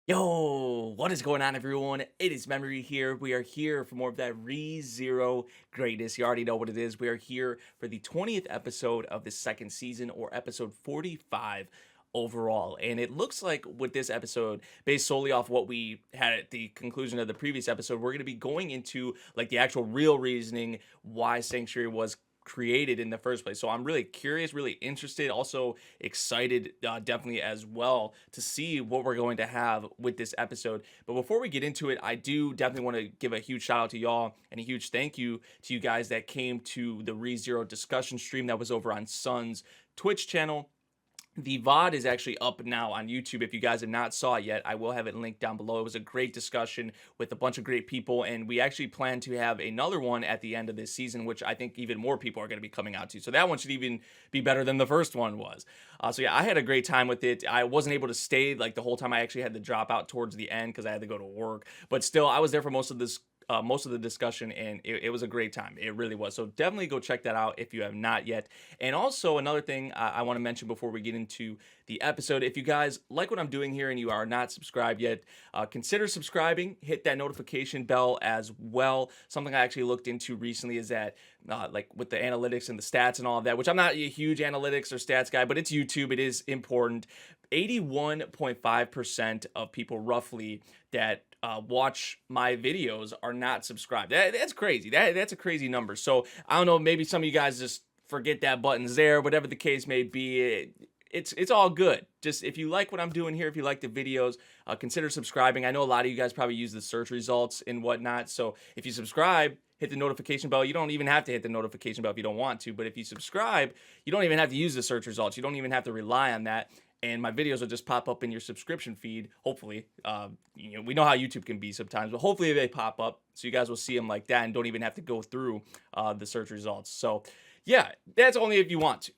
Yo, what is going on, everyone? It is Memory here. We are here for more of that Re-Zero greatness. You already know what it is. We are here for the 20th episode of the second season, or episode 45 overall. And it looks like with this episode, based solely off what we had at the conclusion of the previous episode, we're going to be going into like the actual real reasoning why Sanctuary was created in the first place. So I'm really curious, really interested, also excited, definitely as well, to see what we're going to have with this episode. But before we get into it, I do definitely want to give a huge shout out to y'all and a huge thank you to you guys that came to the ReZero discussion stream that was over on Sun's Twitch channel. The VOD is actually up now on YouTube. If you guys have not saw it yet, I will have it linked down below. It was a great discussion with a bunch of great people, and we actually plan to have another one at the end of this season, which I think even more people are going to be coming out to. So that one should even be better than the first one was. So yeah, I had a great time with it. I wasn't able to stay like the whole time. I actually had to drop out towards the end because I had to go to work. But still, I was there for most of the discussion, and it was a great time. It really was. So definitely go check that out if you have not yet. And also another thing I want to mention before we get into the episode, if you guys like what I'm doing here and you are not subscribed yet, consider subscribing. Hit that notification bell as well. Something I actually looked into recently is that like with the analytics and the stats and all of that, which I'm not a huge analytics or stats guy, but it's YouTube. It is important. 81.5% of people roughly that watch my videos are not subscribed. That's crazy. That's a crazy number. So I don't know, maybe some of you guys just forget that button's there, whatever the case may be. It's all good. Just if you like what I'm doing here, if you like the videos, consider subscribing. I know a lot of you guys probably use the search results and whatnot. So if you subscribe, hit the notification bell. You don't even have to hit the notification bell if you don't want to. But if you subscribe, you don't even have to use the search results. You don't even have to rely on that. And my videos will just pop up in your subscription feed. Hopefully, we know how YouTube can be sometimes, but hopefully they pop up so you guys will see them like that and don't even have to go through the search results. So yeah, that's only if you want to.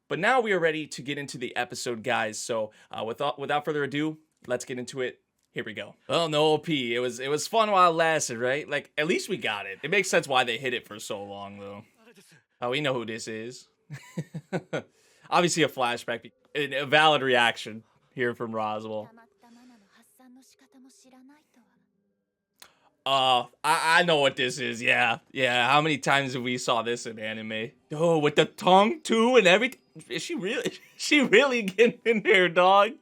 But now we are ready to get into the episode, guys. So without further ado, let's get into it. Here we go. Well, no OP. It was fun while it lasted, right? Like, at least we got it. It makes sense why they hid it for so long, though. Oh, we know who this is. Obviously a flashback. A valid reaction here from Roswaal. I know what this is. Yeah. How many times have we saw this in anime? Oh, with the tongue too and everything. Is she really getting in there, dog?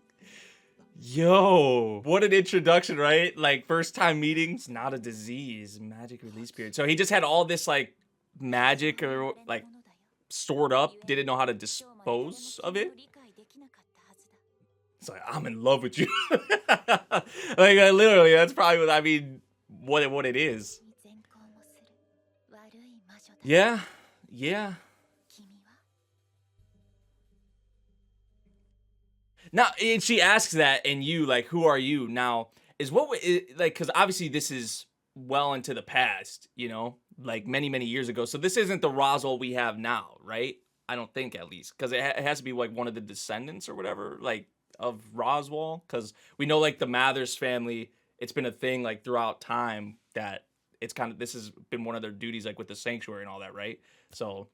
Yo, what an introduction, right? Like, first time meeting. It's not a disease. Magic release period. So he just had all this like magic or like stored up, didn't know how to dispose of it. It's like, I'm in love with you. Like, literally, that's probably what I mean. What it is. Yeah. Now, and she asks that, and you, like, who are you? Now, is what we, like, because obviously this is well into the past, like many years ago. So this isn't the Roswell we have now, right? I don't think, at least, because it has to be like one of the descendants or whatever, like, of Roswell, because we know like the Mathers family, it's been a thing like throughout time that it's kind of, this has been one of their duties, like with the sanctuary and all that, right? So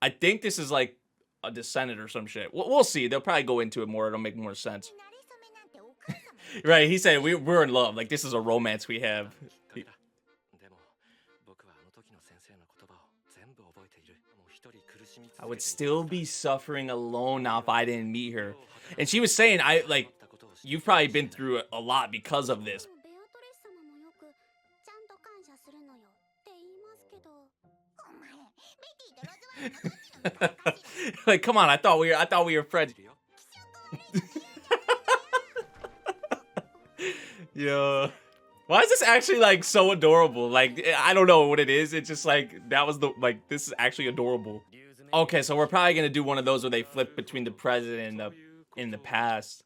I think this is like a descendant or some shit. We'll see. They'll probably go into it more. It'll make more sense. Right, he said we're in love. Like, this is a romance we have. I would still be suffering alone now if I didn't meet her. And she was saying, you've probably been through a lot because of this. Like, come on, I thought we were friends. Yeah. Why is this actually like so adorable? Like, I don't know what it is. It's just like, that was the, like, this is actually adorable. Okay, so we're probably gonna do one of those where they flip between the present and the in the past.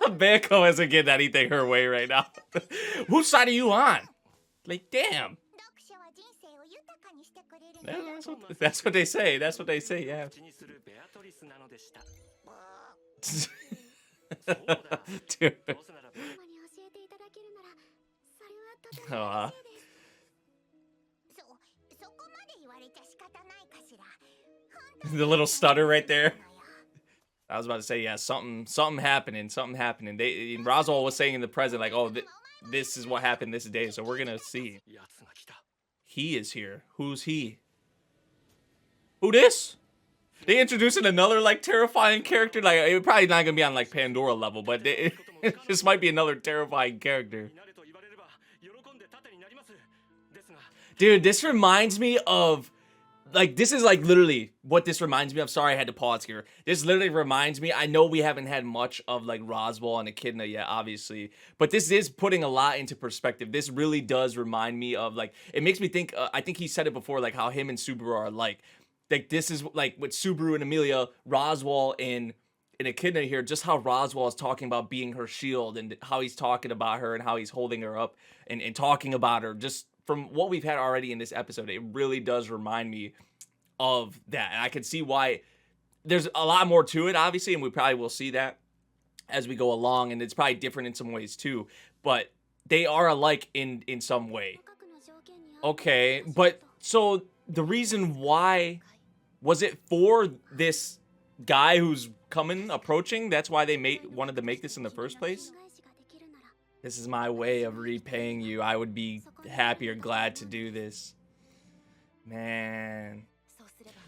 Beko isn't getting anything her way right now. Whose side are you on? Like, damn. That's what they say. That's what they say, yeah. Dude. The little stutter right there. I was about to say, yeah, something happening. And Roswaal was saying in the present, like, oh, this is what happened this day. So we're gonna see. He is here. Who's he? Who this? They introducing another like terrifying character. Like it probably not gonna be on like Pandora level, but this might be another terrifying character. Dude, this reminds me of like this is like literally what this reminds me of. Sorry, I had to pause here. This literally reminds me. I know we haven't had much of like Roswaal and Echidna yet, obviously, but this is putting a lot into perspective. This really does remind me of like it makes me think. I think he said it before, like how him and Subaru are like. Like this is like with Subaru and Amelia, Roswaal and Echidna here, just how Roswaal is talking about being her shield and how he's talking about her and how he's holding her up and talking about her. Just from what we've had already in this episode, it really does remind me of that. And I can see why there's a lot more to it, obviously, and we probably will see that as we go along. And it's probably different in some ways too, but they are alike in some way. Okay, but so the reason why... Was it for this guy who's approaching? That's why they wanted to make this in the first place? This is my way of repaying you. I would be happy or glad to do this. Man.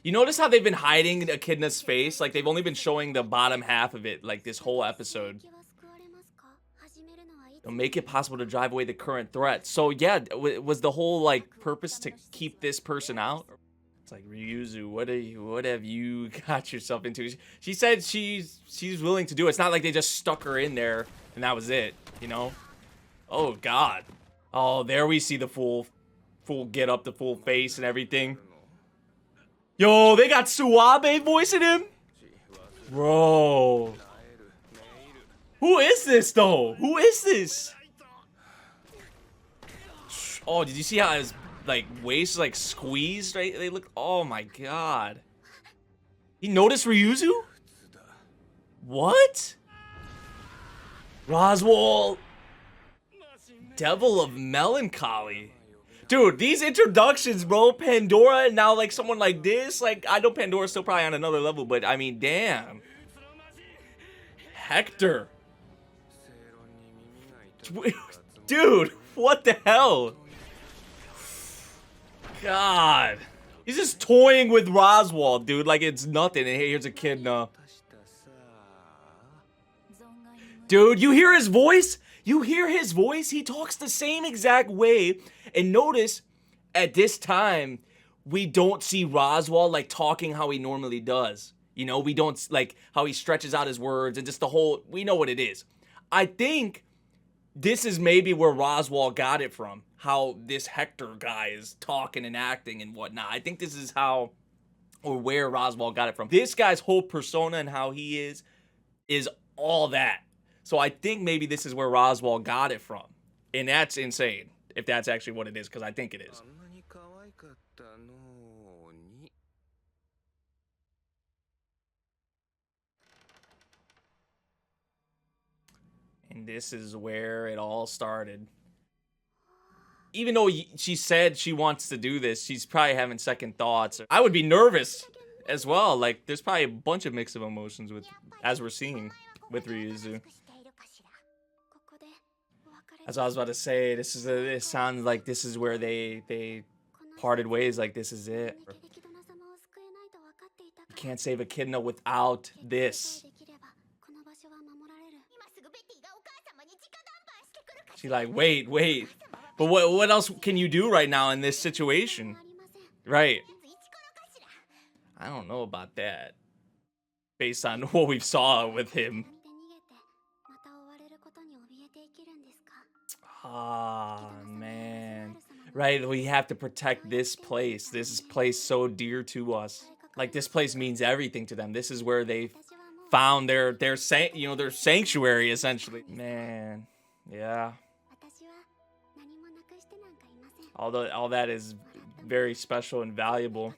You notice how they've been hiding Echidna's face? Like, they've only been showing the bottom half of it, like, this whole episode. It'll make it possible to drive away the current threat. So, yeah, was the whole, like, purpose to keep this person out? It's like, Ryuzu, what have you got yourself into? She said she's willing to do it. It's not like they just stuck her in there and that was it, you know? Oh, God. Oh, there we see the full get up, the full face and everything. Yo, they got Suabe voicing him? Bro. Who is this, though? Who is this? Oh, did you see how his... like waist like squeezed, right? They look, oh my god. He noticed Ryuzu? What? Roswaal, Devil of Melancholy. Dude, these introductions, bro. Pandora and now like someone like this. Like I know Pandora's still probably on another level, but I mean, damn. Hector. Dude, what the hell? God. He's just toying with Roswaal, dude, like it's nothing. And here's a kid now. Dude, you hear his voice? You hear his voice? He talks the same exact way. And notice, at this time, we don't see Roswaal, like, talking how he normally does. You know, we don't, like, how he stretches out his words and just the whole, we know what it is. I think this is maybe where Roswaal got it from. How this Hector guy is talking and acting and whatnot. I think this is how, or where Roswaal got it from. This guy's whole persona and how he is all that. So I think maybe this is where Roswaal got it from. And that's insane, if that's actually what it is, because I think it is. And this is where it all started. Even though she said she wants to do this, she's probably having second thoughts. I would be nervous as well. Like, there's probably a bunch of mix of emotions with, as we're seeing with Ryuzu. As I was about to say, it sounds like this is where they parted ways. Like, this is it. You can't save Echidna without this. She's like, wait. But what else can you do right now in this situation? Right. I don't know about that. Based on what we saw with him. Ah, man. Right, we have to protect this place. This place so dear to us. Like, this place means everything to them. This is where they found their sanctuary, essentially. Man, yeah. All that is very special and valuable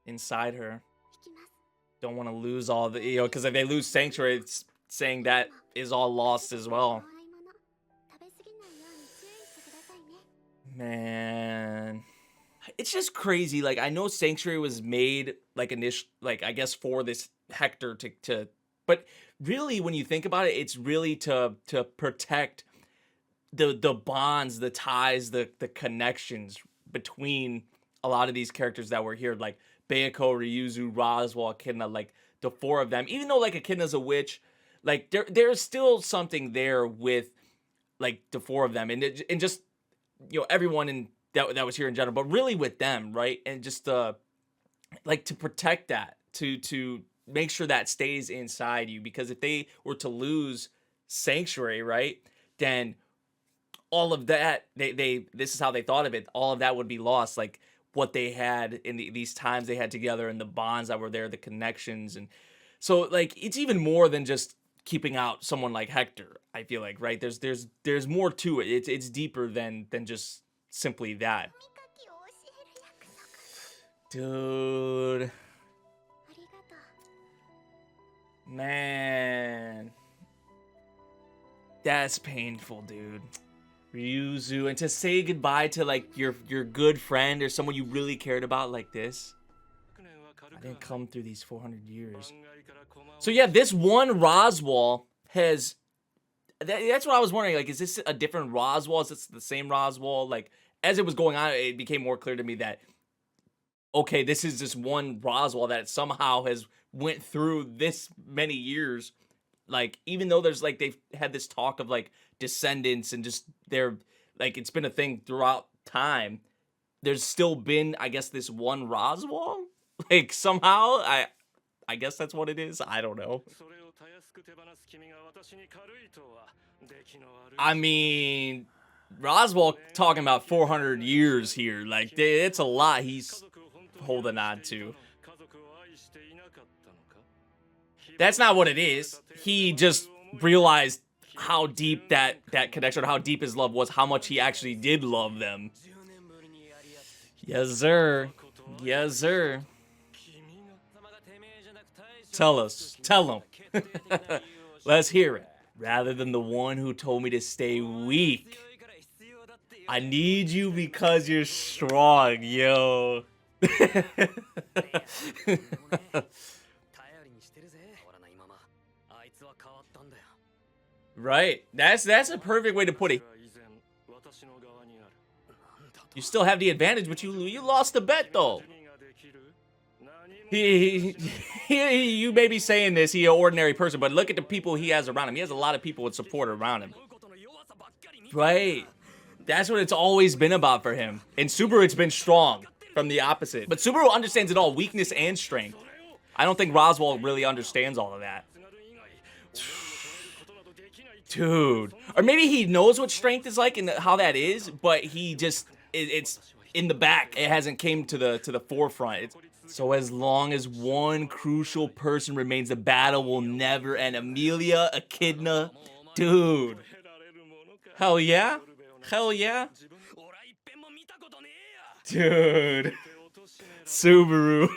inside her. Don't want to lose all the, because if they lose sanctuary, it's saying that is all lost as well. Man, it's just crazy. Like, I know Sanctuary was made like like I guess for this Hector but really when you think about it, it's really to protect the bonds, the ties, the connections between a lot of these characters that were here, like Bayako, Ryuzu, Roswaal, Echidna, like the four of them. Even though like Echidna's a witch, like there's still something there with like the four of them, and just everyone in that was here in general, but really with them, right? And just like to protect that, to make sure that stays inside you, because if they were to lose Sanctuary, right, then all of that, this is how they thought of it, all of that would be lost, like what they had in these times they had together, and the bonds that were there, the connections. And so like it's even more than just keeping out someone like Hector, I feel like, right? There's more to it. It's deeper than just simply that. Dude, man, that's painful, dude. Ryuzu, and to say goodbye to like your good friend or someone you really cared about like this. I didn't come through these 400 years. So yeah, this one Roswaal has, that's what I was wondering, like, is this a different Roswaal? Is this the same Roswaal? Like, as it was going on, it became more clear to me that, okay, this is this one Roswaal that somehow has went through this many years. Like, even though there's like, they've had this talk of like descendants and just they're like, it's been a thing throughout time, there's still been, I guess, this one Roswaal. Like, somehow, I guess that's what it is. I don't know. I mean, Roswaal talking about 400 years here. Like, it's a lot he's holding on to. That's not what it is. He just realized how deep that connection, how deep his love was, how much he actually did love them. Yes, sir. Yes, sir. Tell us. Tell him. Let's hear it. Rather than the one who told me to stay weak. I need you because you're strong, yo. Right. That's a perfect way to put it. You still have the advantage, but you lost the bet though. You may be saying this, he's an ordinary person, but look at the people he has around him. He has a lot of people with support around him. Right. That's what it's always been about for him. In Subaru, it's been strong from the opposite. But Subaru understands it all, weakness and strength. I don't think Roswaal really understands all of that. Dude. Or maybe he knows what strength is like and how that is, but he just, it's in the back. It hasn't came to the forefront. So as long as one crucial person remains, the battle will never end. Amelia, Echidna, dude. Hell yeah. Hell yeah. Dude. Subaru.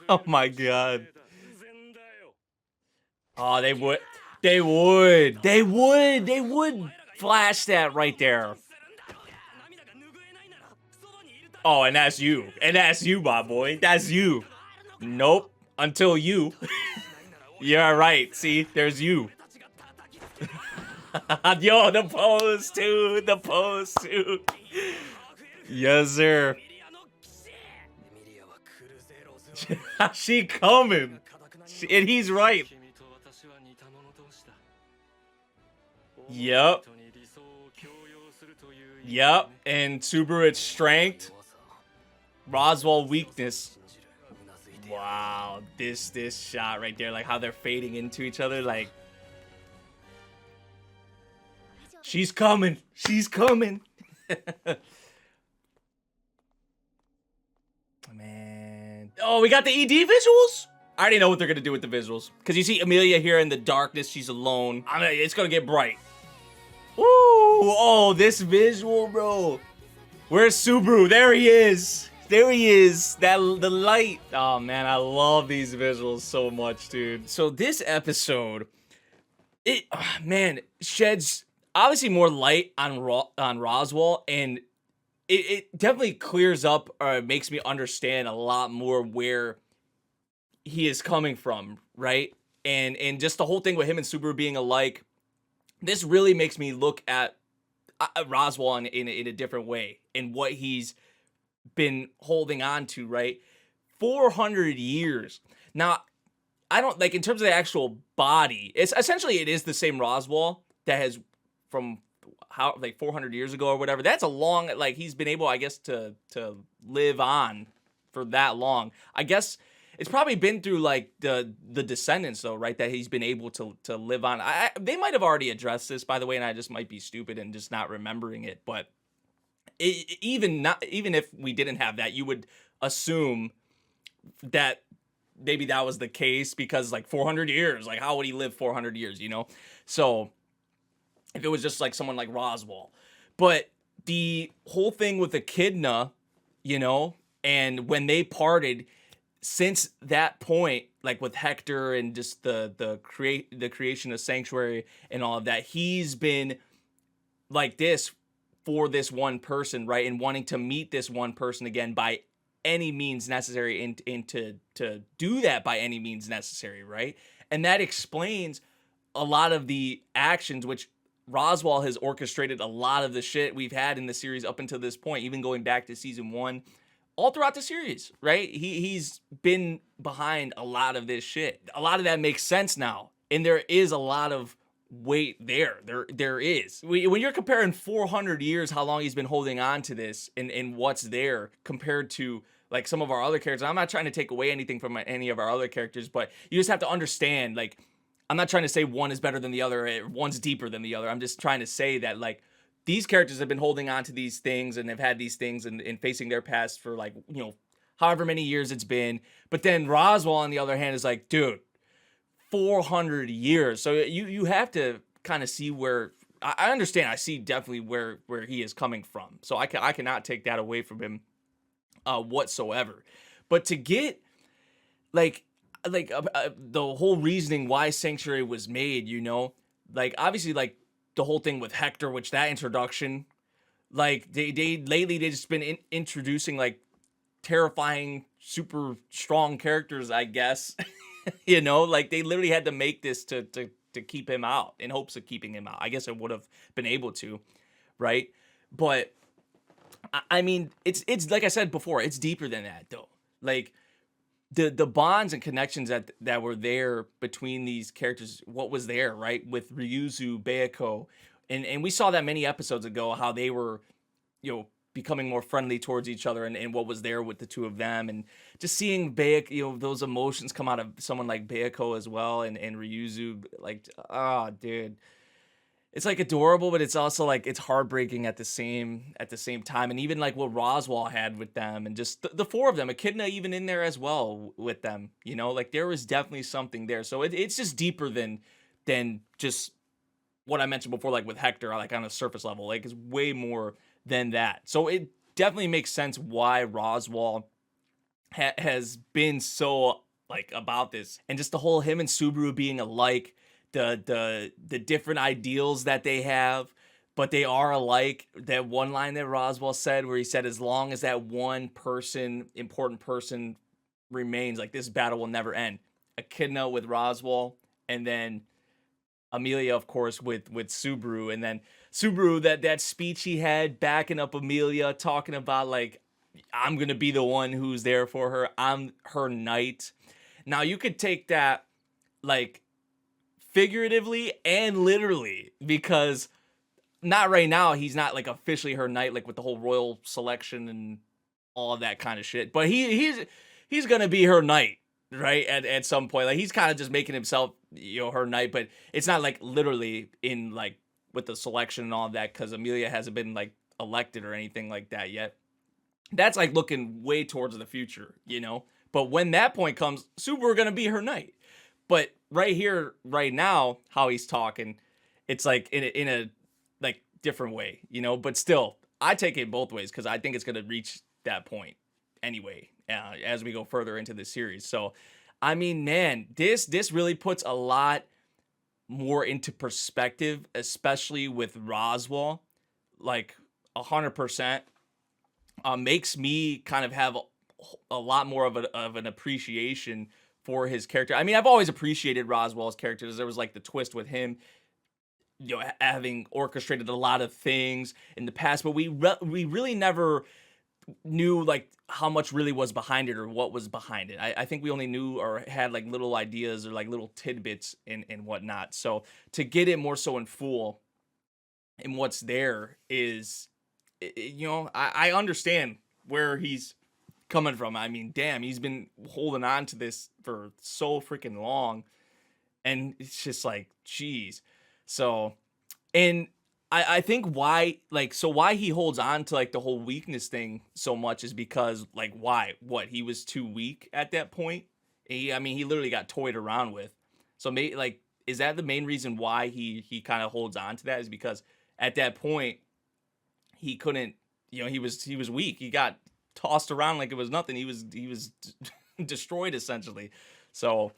Oh my god. Oh, they would. They would flash that right there. Oh, and that's you. And that's you, my boy. That's you. Nope. Until you. You're right. See, there's you. Yo, the pose, too. The pose, too. Yes, sir. She coming. And he's right. Yep. Yep. And Subaru, its strength. Roswaal, weakness. Wow. This shot right there. Like how they're fading into each other. Like. She's coming. She's coming. Man. Oh, we got the ED visuals? I already know what they're going to do with the visuals. Because you see Amelia here in the darkness. She's alone. I mean, it's going to get bright. Woo! Oh, this visual, bro. Where's Subaru? There he is. There he is. The light. Oh, man. I love these visuals so much, dude. So this episode, man, sheds obviously more light on Roswaal. And it definitely clears up or makes me understand a lot more where he is coming from, right? And just the whole thing with him and Subaru being alike, this really makes me look at Roswaal in a different way and what he's been holding on to, right? 400 years. Now, I don't like in terms of the actual body, it's essentially it is the same Roswaal that has from how like 400 years ago or whatever. That's a long like he's been able, I guess, to live on for that long. I guess it's probably been through like the descendants though, right? That he's been able to live on. They might have already addressed this, by the way, and I just might be stupid and just not remembering it. But even if we didn't have that, you would assume that maybe that was the case because like 400 years, like how would he live 400 years, you know? So if it was just like someone like Roswaal, but the whole thing with Echidna, you know, and when they parted, since that point, like with Hector and just the creation of Sanctuary and all of that, he's been like this for this one person, right? And wanting to meet this one person again by any means necessary and to do that by any means necessary, right? And that explains a lot of the actions which Roswaal has orchestrated a lot of the shit we've had in the series up until this point, even going back to season 1, all throughout the series, right? He's been behind a lot of this shit. A lot of that makes sense now. And there is a lot of weight there. There is. When you're comparing 400 years, how long he's been holding on to this and what's there compared to like some of our other characters. I'm not trying to take away anything from any of our other characters, but you just have to understand, like, I'm not trying to say one is better than the other, one's deeper than the other. I'm just trying to say that, like, these characters have been holding on to these things and have had these things and facing their past for, like, you know, however many years it's been. But then Roswaal, on the other hand, is like, dude, 400 years. So you have to kind of see where, I understand. I see definitely where he is coming from. So I cannot take that away from him whatsoever. But to get the whole reasoning why Sanctuary was made, you know, like obviously like the whole thing with Hector, which that introduction, like they lately they just been introducing like terrifying, super strong characters, I guess. You know, like they literally had to make this to keep him out in hopes of keeping him out. I guess it would have been able to, right? But I mean, it's like I said before, it's deeper than that though. Like the bonds and connections that were there between these characters, what was there, right? With Ryuzu, Beiko, and we saw that many episodes ago how they were, you know, becoming more friendly towards each other and what was there with the two of them, and just seeing Beiko, you know, those emotions come out of someone like Beiko as well, and Ryuzu, like, oh dude, it's like adorable, but it's also like it's heartbreaking at the same time. And even like what Roswaal had with them, and just the four of them, Echidna even in there as well with them, you know, like there was definitely something there. So it's just deeper than just what I mentioned before, like with Hector, like on a surface level, like it's way more than that. So it definitely makes sense why Roswaal has been so like about this, and just the whole him and Subaru being alike, the different ideals that they have, but they are alike. That one line that Roswaal said, where he said, "As long as that one person, important person, remains, like this battle will never end." Echidna with Roswaal, and then Amelia, of course, with Subaru, and then Subaru, that speech he had backing up Amelia, talking about like, I'm gonna be the one who's there for her. I'm her knight. Now you could take that like figuratively and literally, because not right now he's not like officially her knight, like with the whole royal selection and all of that kind of shit. But he's gonna be her knight, right? At some point, like he's kind of just making himself, you know, her knight, but it's not like literally in like with the selection and all of that, because Amelia hasn't been like elected or anything like that yet. That's like looking way towards the future, you know. But when that point comes, Subaru gonna be her knight. But right here, right now, how he's talking, it's like in a like different way, you know. But still, I take it both ways because I think it's gonna reach that point anyway as we go further into the series. So, I mean, man, this really puts a lot more into perspective, especially with Roswaal, like 100%. makes me kind of have a lot more of an appreciation for his character. I mean, I've always appreciated Roswaal's character. There was like the twist with him, having orchestrated a lot of things in the past, but we really never knew like how much really was behind it or what was behind it. I think we only knew or had like little ideas or like little tidbits and whatnot. So to get it more so in full and what's there is, I understand where he's coming from. I mean, damn, he's been holding on to this for so freaking long, and it's just like, geez. So, and I think why he holds on to like the whole weakness thing so much is because like why what he was too weak at that point. I mean, he literally got toyed around with. So maybe like is that the main reason why he kind of holds on to that is because at that point he couldn't, he was weak. He got tossed around like it was nothing. He was destroyed essentially. So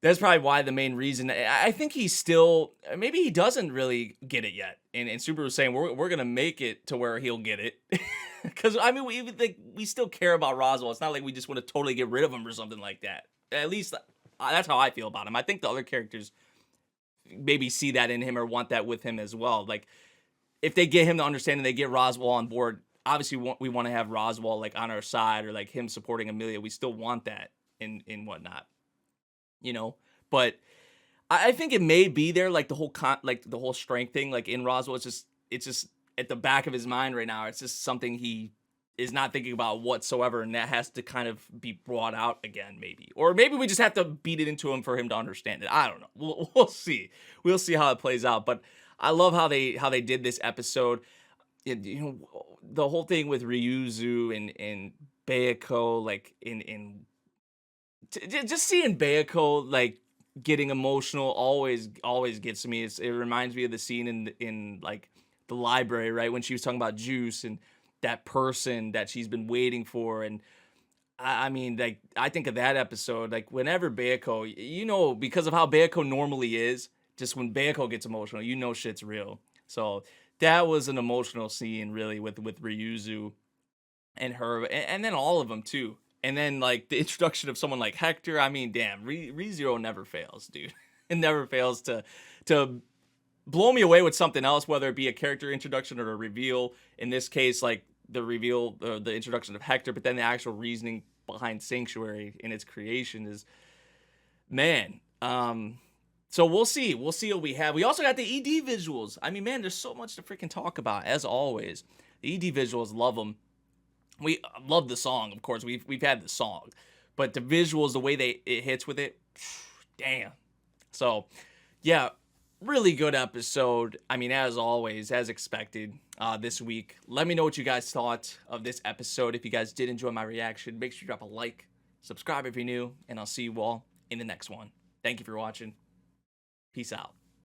that's probably why the main reason. I think he's still, maybe he doesn't really get it yet. And Super was saying we're gonna make it to where he'll get it, because I mean we still care about Roswaal. It's not like we just want to totally get rid of him or something like that. At least that's how I feel about him. I think the other characters maybe see that in him or want that with him as well. Like if they get him to understand and they get Roswaal on board, obviously we want to have Roswaal like on our side or like him supporting Amelia. We still want that in whatnot, but I think it may be there, like the whole strength thing, like in Roswaal. It's just at the back of his mind right now. It's just something he is not thinking about whatsoever, and that has to kind of be brought out again, maybe, or maybe we just have to beat it into him for him to understand it. I don't know. We'll see. We'll see how it plays out. But I love how they did this episode. The whole thing with Ryuzu and Bayako, like just seeing Bayako like getting emotional always gets me. It reminds me of the scene in like the library, right, when she was talking about Juice and that person that she's been waiting for. And I mean, like, I think of that episode, like whenever Bayako, because of how Bayako normally is, just when Bayako gets emotional, shit's real. So that was an emotional scene really with Ryuzu and her, and then all of them too. And then like the introduction of someone like Hector. I mean, damn, ReZero never fails, dude. It never fails to blow me away with something else, whether it be a character introduction or a reveal. In this case, like the reveal, the introduction of Hector, but then the actual reasoning behind Sanctuary in its creation is, man. So we'll see what we have. We also got the ED visuals. I mean, man, there's so much to freaking talk about as always. The ED visuals, love them. We love the song, of course. We've had the song, but the visuals, the way it hits with it, damn. So, yeah, really good episode. I mean, as always, as expected, this week. Let me know what you guys thought of this episode. If you guys did enjoy my reaction, make sure you drop a like, subscribe if you're new, and I'll see you all in the next one. Thank you for watching. Peace out.